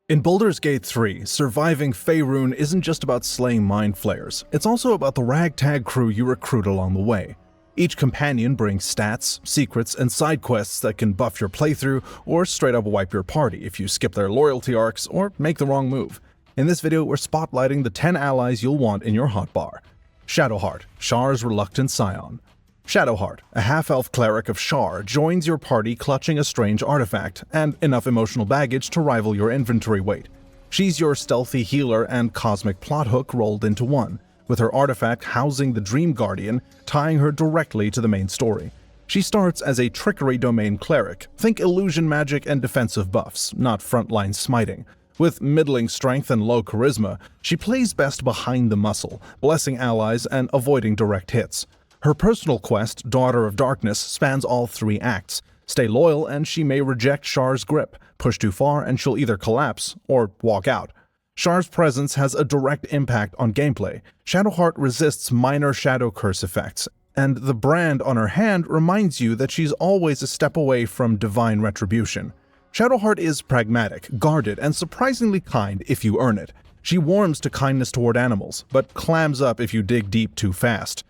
In Baldur's Gate 3, surviving Faerûn isn't just about slaying mind flayers, it's also about the ragtag crew you recruit along the way. Each companion brings stats, secrets, and side quests that can buff your playthrough or straight up wipe your party if you skip their loyalty arcs or make the wrong move. In this video, we're spotlighting the 10 allies you'll want in your hotbar. Shadowheart, Shar's reluctant scion. Shadowheart, a half-elf cleric of Shar, joins your party clutching a strange artifact and enough emotional baggage to rival your inventory weight. She's your stealthy healer and cosmic plot hook rolled into one, with her artifact housing the Dream Guardian, tying her directly to the main story. She starts as a trickery domain cleric, think illusion magic and defensive buffs, not frontline smiting. With middling strength and low charisma, she plays best behind the muscle, blessing allies and avoiding direct hits. Her personal quest, Daughter of Darkness, spans all 3 acts. Stay loyal and she may reject Shar's grip. Push too far and she'll either collapse or walk out. Shar's presence has a direct impact on gameplay. Shadowheart resists minor shadow curse effects, and the brand on her hand reminds you that she's always a step away from divine retribution. Shadowheart is pragmatic, guarded, and surprisingly kind if you earn it. She warms to kindness toward animals, but clams up if you dig deep too fast.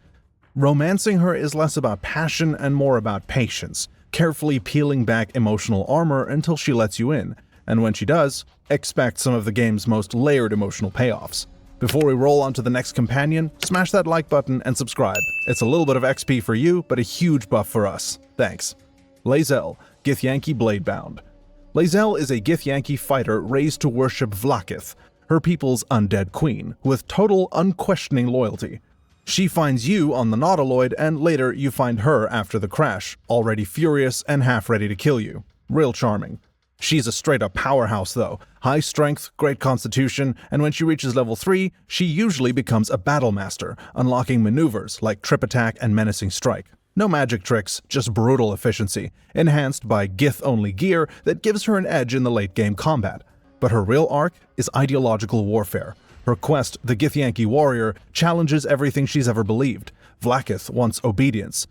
Romancing her is less about passion and more about patience, carefully peeling back emotional armor until she lets you in, and when she does, expect some of the game's most layered emotional payoffs. Before we roll on to the next companion, smash that like button and subscribe. It's a little bit of XP for you, but a huge buff for us. Thanks. Lae'zel, Githyanki Bladebound. Lae'zel is a Githyanki fighter raised to worship Vlaakith, her people's undead queen, with total unquestioning loyalty. She finds you on the Nautiloid, and later you find her after the crash, already furious and half ready to kill you. Real charming. She's a straight-up powerhouse though, high strength, great constitution, and when she reaches level 3, she usually becomes a battle master, unlocking maneuvers like trip attack and menacing strike. No magic tricks, just brutal efficiency, enhanced by Gith-only gear that gives her an edge in the late-game combat. But her real arc is ideological warfare. Her quest, the Githyanki Warrior, challenges everything she's ever believed. Vlaakith wants obedience.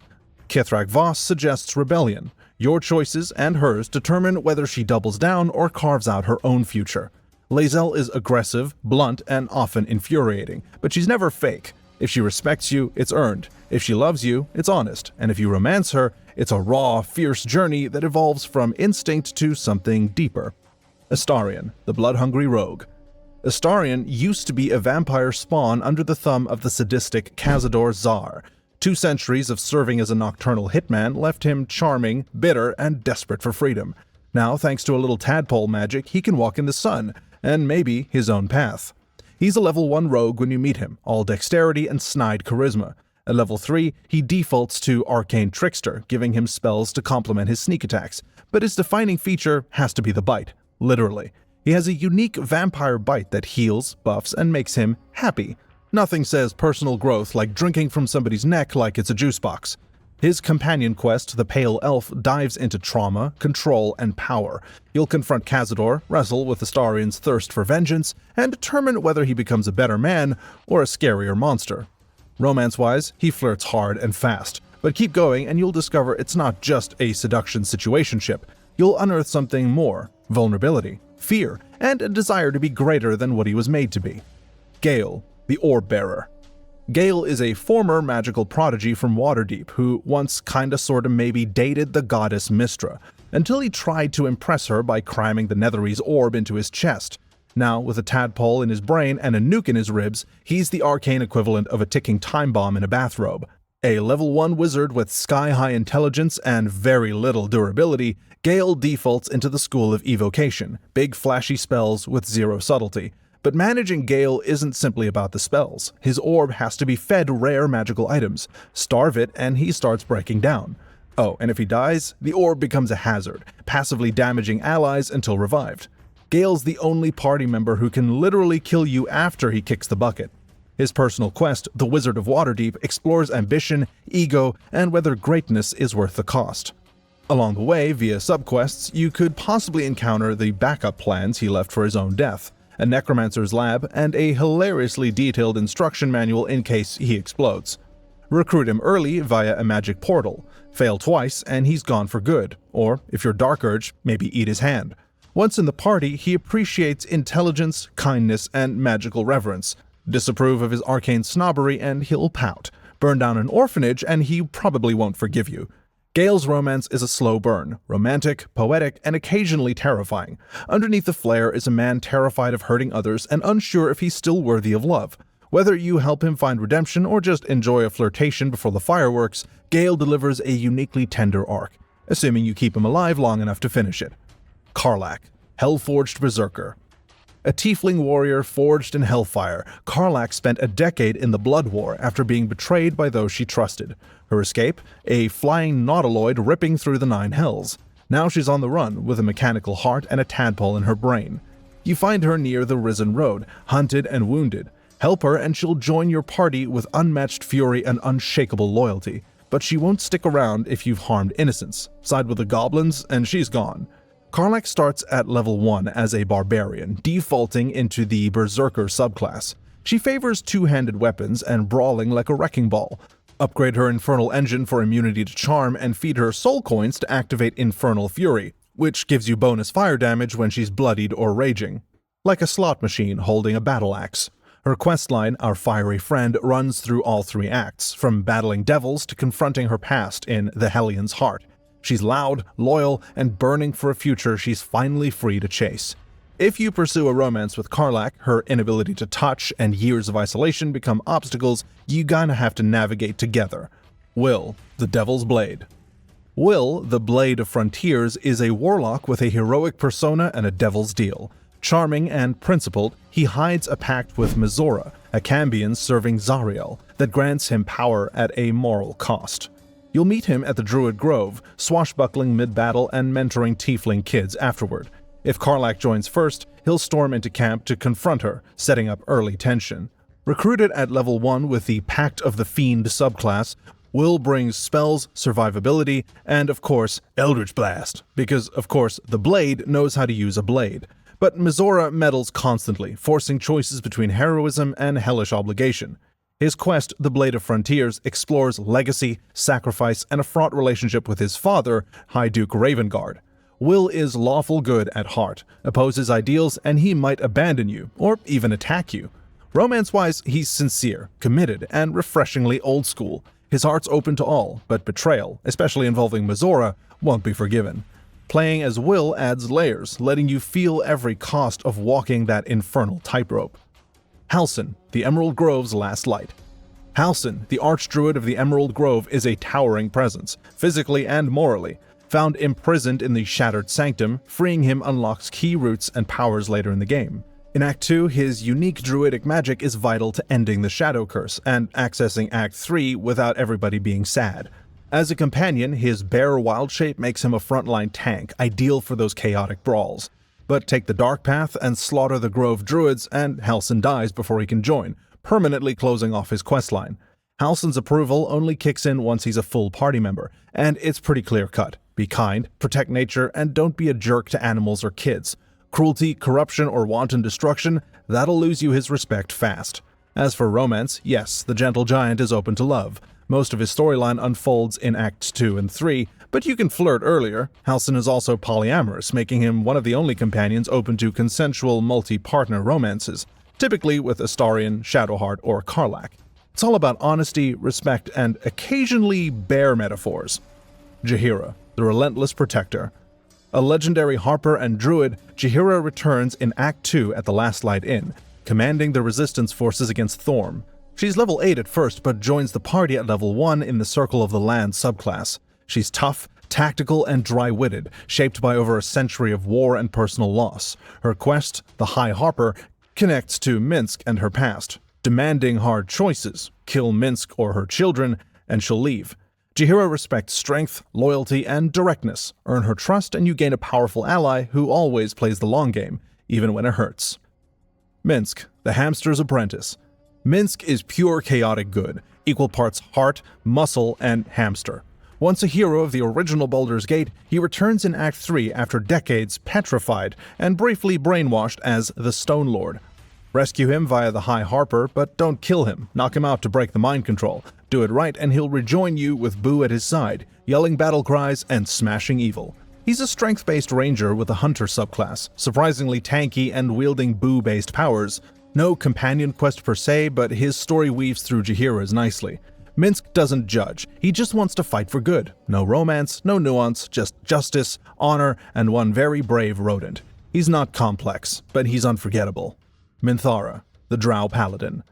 Kithrak Voss suggests rebellion. Your choices and hers determine whether she doubles down or carves out her own future. Lae'zel is aggressive, blunt, and often infuriating, but she's never fake. If she respects you, it's earned. If she loves you, it's honest. And if you romance her, it's a raw, fierce journey that evolves from instinct to something deeper. Astarion, the blood-hungry rogue. Astarion used to be a vampire spawn under the thumb of the sadistic Cazador Czar. 2 centuries of serving as a nocturnal hitman left him charming, bitter, and desperate for freedom. Now, thanks to a little tadpole magic, he can walk in the sun, and maybe his own path. He's a level 1 rogue when you meet him, all dexterity and snide charisma. At level 3, he defaults to Arcane Trickster, giving him spells to complement his sneak attacks, but his defining feature has to be the bite, literally. He has a unique vampire bite that heals, buffs, and makes him happy. Nothing says personal growth like drinking from somebody's neck like it's a juice box. His companion quest, the Pale Elf, dives into trauma, control, and power. You'll confront Cazador, wrestle with Astarion's thirst for vengeance, and determine whether he becomes a better man or a scarier monster. Romance-wise, he flirts hard and fast, but keep going and you'll discover it's not just a seduction situationship. You'll unearth something more: vulnerability, fear, and a desire to be greater than what he was made to be. Gale, the Orb Bearer. Gail is a former magical prodigy from Waterdeep who once kinda sorta maybe dated the goddess Mystra, until he tried to impress her by cramming the Netherese orb into his chest. Now, with a tadpole in his brain and a nuke in his ribs, he's the arcane equivalent of a ticking time bomb in a bathrobe. A level 1 wizard with sky-high intelligence and very little durability, Gale defaults into the school of evocation, big flashy spells with 0 subtlety. But managing Gale isn't simply about the spells. His orb has to be fed rare magical items. Starve it and he starts breaking down. Oh, and if he dies, the orb becomes a hazard, passively damaging allies until revived. Gale's the only party member who can literally kill you after he kicks the bucket. His personal quest, the Wizard of Waterdeep, explores ambition, ego, and whether greatness is worth the cost. Along the way, via subquests, you could possibly encounter the backup plans he left for his own death, a necromancer's lab, and a hilariously detailed instruction manual in case he explodes. Recruit him early via a magic portal. Fail twice and he's gone for good, or if you're Dark Urge, maybe eat his hand. Once in the party, he appreciates intelligence, kindness, and magical reverence. Disapprove of his arcane snobbery and he'll pout. Burn down an orphanage and he probably won't forgive you. Gale's romance is a slow burn, romantic, poetic, and occasionally terrifying. Underneath the flair is a man terrified of hurting others and unsure if he's still worthy of love. Whether you help him find redemption or just enjoy a flirtation before the fireworks, Gale delivers a uniquely tender arc, assuming you keep him alive long enough to finish it. Carlac, Hell-Forged Berserker. A tiefling warrior forged in hellfire, Karlach spent a decade in the Blood War after being betrayed by those she trusted. Her escape? A flying nautiloid ripping through the 9 hells. Now she's on the run, with a mechanical heart and a tadpole in her brain. You find her near the Risen Road, hunted and wounded. Help her and she'll join your party with unmatched fury and unshakable loyalty. But she won't stick around if you've harmed innocents. Side with the goblins and she's gone. Karlach starts at level 1 as a barbarian, defaulting into the berserker subclass. She favors two-handed weapons and brawling like a wrecking ball. Upgrade her infernal engine for immunity to charm and feed her soul coins to activate infernal fury, which gives you bonus fire damage when she's bloodied or raging. Like a slot machine holding a battle axe. Her questline, Our Fiery Friend, runs through all 3 acts, from battling devils to confronting her past in The Hellion's Heart. She's loud, loyal, and burning for a future she's finally free to chase. If you pursue a romance with Karlach, her inability to touch and years of isolation become obstacles you gonna have to navigate together. Wyll, the Devil's Blade. Wyll, the Blade of Frontiers, is a warlock with a heroic persona and a devil's deal. Charming and principled, he hides a pact with Minthara, a Cambion serving Zariel, that grants him power at a moral cost. You'll meet him at the Druid Grove, swashbuckling mid-battle and mentoring tiefling kids afterward. If Karlach joins first, he'll storm into camp to confront her, setting up early tension. Recruited at level 1 with the Pact of the Fiend subclass, Wyll brings spells, survivability, and of course, Eldritch Blast, because of course the Blade knows how to use a blade. But Minthara meddles constantly, forcing choices between heroism and hellish obligation. His quest, The Blade of Frontiers, explores legacy, sacrifice, and a fraught relationship with his father, High Duke Ravengard. Wyll is lawful good at heart, opposes ideals, and he might abandon you, or even attack you. Romance-wise, he's sincere, committed, and refreshingly old school. His heart's open to all, but betrayal, especially involving Minthara, won't be forgiven. Playing as Wyll adds layers, letting you feel every cost of walking that infernal tightrope. Halsin, the Emerald Grove's last light. Halsin, the Archdruid of the Emerald Grove, is a towering presence, physically and morally. Found imprisoned in the Shattered Sanctum, freeing him unlocks key roots and powers later in the game. In Act 2, his unique druidic magic is vital to ending the Shadow Curse and accessing Act 3 without everybody being sad. As a companion, his bare wild shape makes him a frontline tank, ideal for those chaotic brawls. But take the dark path and slaughter the Grove Druids, and Halsin dies before he can join, permanently closing off his questline. Halsin's approval only kicks in once he's a full party member, and it's pretty clear-cut. Be kind, protect nature, and don't be a jerk to animals or kids. Cruelty, corruption, or wanton destruction, that'll lose you his respect fast. As for romance, yes, the gentle giant is open to love. Most of his storyline unfolds in Acts 2 and 3, but you can flirt earlier. Halsin is also polyamorous, making him one of the only companions open to consensual multi-partner romances, typically with Astarion, Shadowheart, or Karlach. It's all about honesty, respect, and occasionally bear metaphors. Jihira, the Relentless Protector. A legendary harper and druid, Jihira returns in Act 2 at the Last Light Inn, commanding the resistance forces against Thorm. She's level 8 at first, but joins the party at level 1 in the Circle of the Land subclass. She's tough, tactical, and dry-witted, shaped by over a century of war and personal loss. Her quest, the High Harper, connects to Minsk and her past, demanding hard choices. Kill Minsk or her children, and she'll leave. Jihira respects strength, loyalty, and directness. Earn her trust and you gain a powerful ally who always plays the long game, even when it hurts. Minsk, the Hamster's Apprentice. Minsk is pure chaotic good, equal parts heart, muscle, and hamster. Once a hero of the original Baldur's Gate, he returns in Act 3 after decades petrified and briefly brainwashed as the Stone Lord. Rescue him via the High Harper, but don't kill him, knock him out to break the mind control. Do it right and he'll rejoin you with Boo at his side, yelling battle cries and smashing evil. He's a strength-based ranger with a hunter subclass, surprisingly tanky and wielding boo-based powers. No companion quest per se, but his story weaves through Jihira's nicely. Minsc doesn't judge, he just wants to fight for good. No romance, no nuance, just justice, honor, and one very brave rodent. He's not complex, but he's unforgettable. Minthara, the Drow Paladin.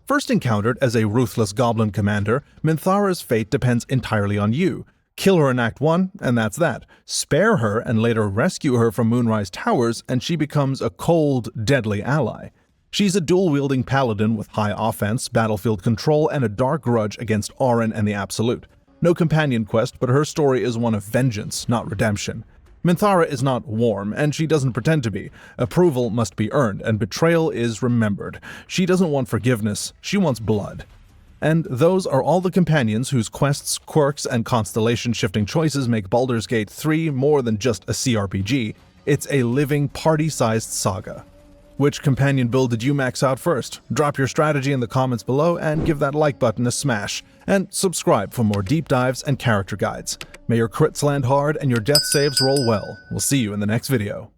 First encountered as a ruthless goblin commander, Minthara's fate depends entirely on you. Kill her in Act 1, and that's that. Spare her and later rescue her from Moonrise Towers, and she becomes a cold, deadly ally. She's a dual-wielding paladin with high offense, battlefield control, and a dark grudge against Aarian and the Absolute. No companion quest, but her story is one of vengeance, not redemption. Minthara is not warm, and she doesn't pretend to be. Approval must be earned, and betrayal is remembered. She doesn't want forgiveness, she wants blood. And those are all the companions whose quests, quirks, and constellation-shifting choices make Baldur's Gate 3 more than just a CRPG. It's a living, party-sized saga. Which companion build did you max out first? Drop your strategy in the comments below and give that like button a smash. And subscribe for more deep dives and character guides. May your crits land hard and your death saves roll well. We'll see you in the next video.